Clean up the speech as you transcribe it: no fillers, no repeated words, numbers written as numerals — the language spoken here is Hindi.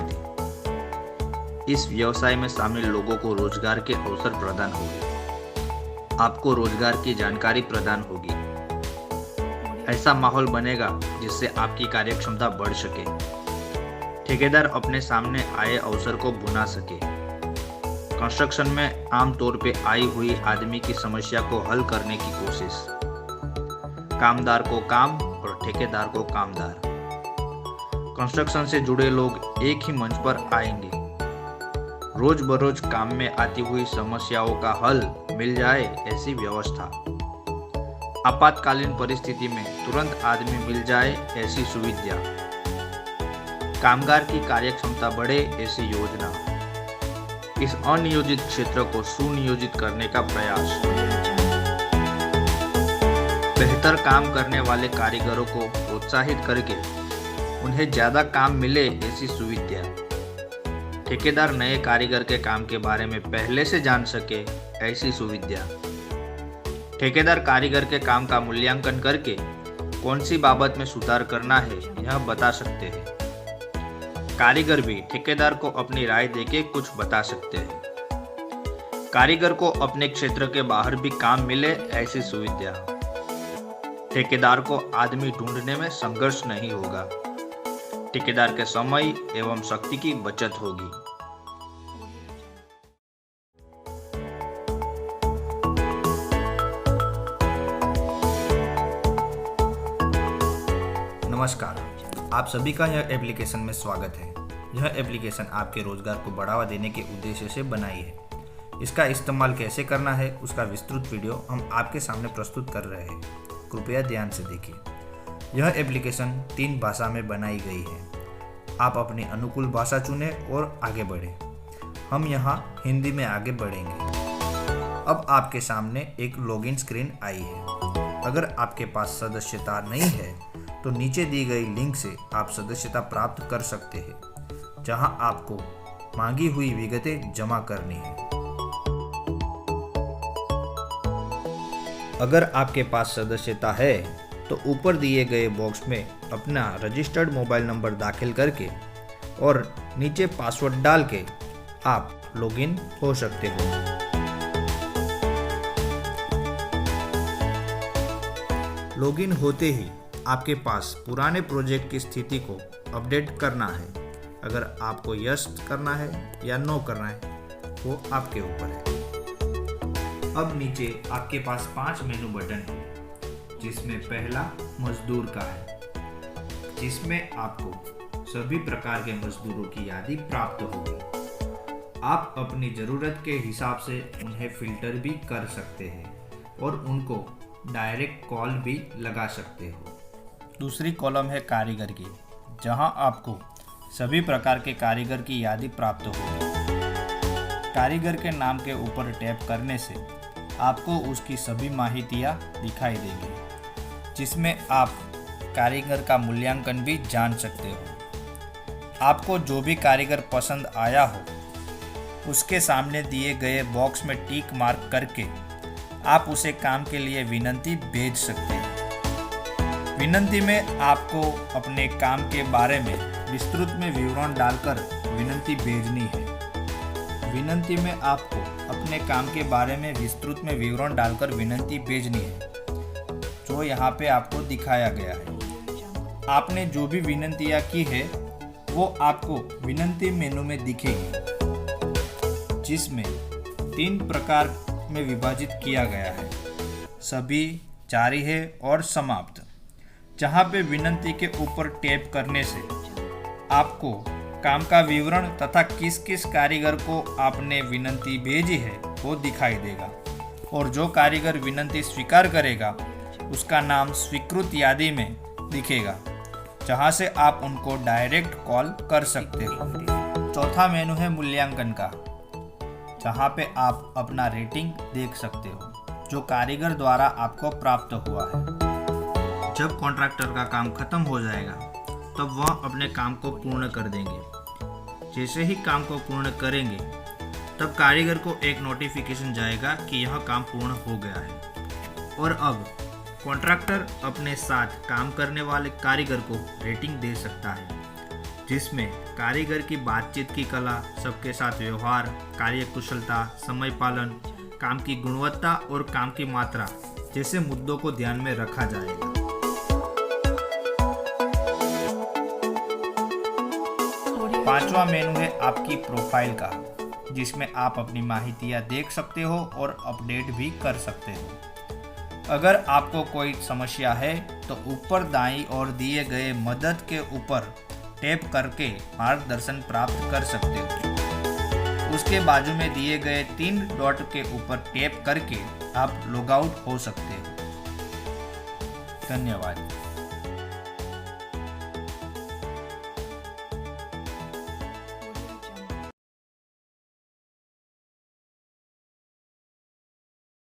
थी। इस व्यवसाय में शामिल लोगों को रोजगार के अवसर प्रदान होंगे, आपको रोजगार की जानकारी प्रदान होगी। ऐसा माहौल बनेगा जिससे आपकी कार्यक्षमता बढ़ सके, ठेकेदार अपने सामने आए अवसर को भुना सके। कंस्ट्रक्शन में आमतौर पे आई हुई आदमी की समस्या को हल करने की कोशिश, कामदार को काम और ठेकेदार को कामदार। कंस्ट्रक्शन से जुड़े लोग एक ही मंच पर आएंगे, रोज बरोज काम में आती हुई समस्याओं का हल मिल जाए ऐसी व्यवस्था, आपातकालीन परिस्थिति में तुरंत आदमी मिल जाए ऐसी सुविधा, कामगार की कार्यक्षमता बढ़े ऐसी योजना, इस अनियोजित क्षेत्र को सुनियोजित करने का प्रयास, बेहतर काम करने वाले कारीगरों को प्रोत्साहित करके उन्हें ज्यादा काम मिले ऐसी सुविधा, ठेकेदार नए कारीगर के काम के बारे में पहले से जान सके ऐसी सुविधा, ठेकेदार कारीगर के काम का मूल्यांकन करके कौन सी बाबत में सुधार करना है यह बता सकते हैं। कारीगर भी ठेकेदार को अपनी राय देके कुछ बता सकते हैं। कारीगर को अपने क्षेत्र के बाहर भी काम मिले ऐसी सुविधा, ठेकेदार को आदमी ढूंढने में संघर्ष नहीं होगा, ठेकेदार के समय एवं शक्ति की बचत होगी। नमस्कार, आप सभी का यह एप्लीकेशन में स्वागत है। यह एप्लीकेशन आपके रोजगार को बढ़ावा देने के उद्देश्य से बनाई है। इसका इस्तेमाल कैसे करना है उसका विस्तृत वीडियो हम आपके सामने प्रस्तुत कर रहे हैं, कृपया ध्यान से देखिए। यह एप्लीकेशन 3 भाषा में बनाई गई है। आप अपनी अनुकूल भाषा चुनें और आगे बढ़ें। हम यहाँ हिंदी में आगे बढ़ेंगे। अब आपके सामने एक लॉगिन स्क्रीन आई है। अगर आपके पास सदस्यता नहीं है तो नीचे दी गई लिंक से आप सदस्यता प्राप्त कर सकते हैं, जहां आपको मांगी हुई विगतें जमा करनी है। अगर आपके पास सदस्यता है तो ऊपर दिए गए बॉक्स में अपना रजिस्टर्ड मोबाइल नंबर दाखिल करके और नीचे पासवर्ड डाल के आप लॉगिन हो सकते हो। लॉगिन होते ही आपके पास पुराने प्रोजेक्ट की स्थिति को अपडेट करना है। अगर आपको यस करना है या नो करना है वो आपके ऊपर है। अब नीचे आपके पास 5 मेनू बटन है, जिसमें पहला मजदूर का है, जिसमें आपको सभी प्रकार के मजदूरों की यादी प्राप्त होगी। आप अपनी ज़रूरत के हिसाब से उन्हें फिल्टर भी कर सकते हैं और उनको डायरेक्ट कॉल भी लगा सकते हो। दूसरी कॉलम है कारीगर की, जहां आपको सभी प्रकार के कारीगर की यादी प्राप्त होगी। कारीगर के नाम के ऊपर टैप करने से आपको उसकी सभी माहितियां दिखाई देंगी, जिसमें आप कारीगर का मूल्यांकन भी जान सकते हो। आपको जो भी कारीगर पसंद आया हो उसके सामने दिए गए बॉक्स में टिक मार्क करके आप उसे काम के लिए विनंती भेज सकते हैं। विनंती में आपको अपने काम के बारे में विस्तृत में विवरण डालकर विनंती भेजनी है। विनंती में आपको अपने काम के बारे में विस्तृत में विवरण डालकर विनंती भेजनी है, जो यहाँ पे आपको दिखाया गया है। आपने जो भी विनंतियाँ की है वो आपको विनंती मेनू में दिखेगी, जिसमें 3 प्रकार में विभाजित किया गया है, सभी, जारी है और समाप्त। जहां पे विनंती के ऊपर टैप करने से आपको काम का विवरण तथा किस किस कारीगर को आपने विनंती भेजी है वो दिखाई देगा, और जो कारीगर विनंती स्वीकार करेगा उसका नाम स्वीकृत यादी में दिखेगा, जहां से आप उनको डायरेक्ट कॉल कर सकते हो। चौथा मेनू है मूल्यांकन का, जहां पे आप अपना रेटिंग देख सकते हो, जो कारीगर द्वारा आपको प्राप्त हुआ है। जब कॉन्ट्रैक्टर का काम खत्म हो जाएगा तब वह अपने काम को पूर्ण कर देंगे। जैसे ही काम को पूर्ण करेंगे तब कारीगर को एक नोटिफिकेशन जाएगा कि यह काम पूर्ण हो गया है, और अब कॉन्ट्रैक्टर अपने साथ काम करने वाले कारीगर को रेटिंग दे सकता है। जिसमें कारीगर की बातचीत की कला, सबके साथ व्यवहार, कार्यकुशलता, समय पालन, काम की गुणवत्ता और काम की मात्रा जैसे मुद्दों को ध्यान में रखा जाएगा। पांचवा मेनू है आपकी प्रोफाइल का, जिसमें आप अपनी माहितियाँ देख सकते हो और अपडेट भी कर सकते हो। अगर आपको कोई समस्या है तो ऊपर दाईं ओर दिए गए मदद के ऊपर टैप करके मार्गदर्शन प्राप्त कर सकते हो। उसके बाजू में दिए गए 3 डॉट के ऊपर टैप करके आप लॉग आउट हो सकते हो। धन्यवाद।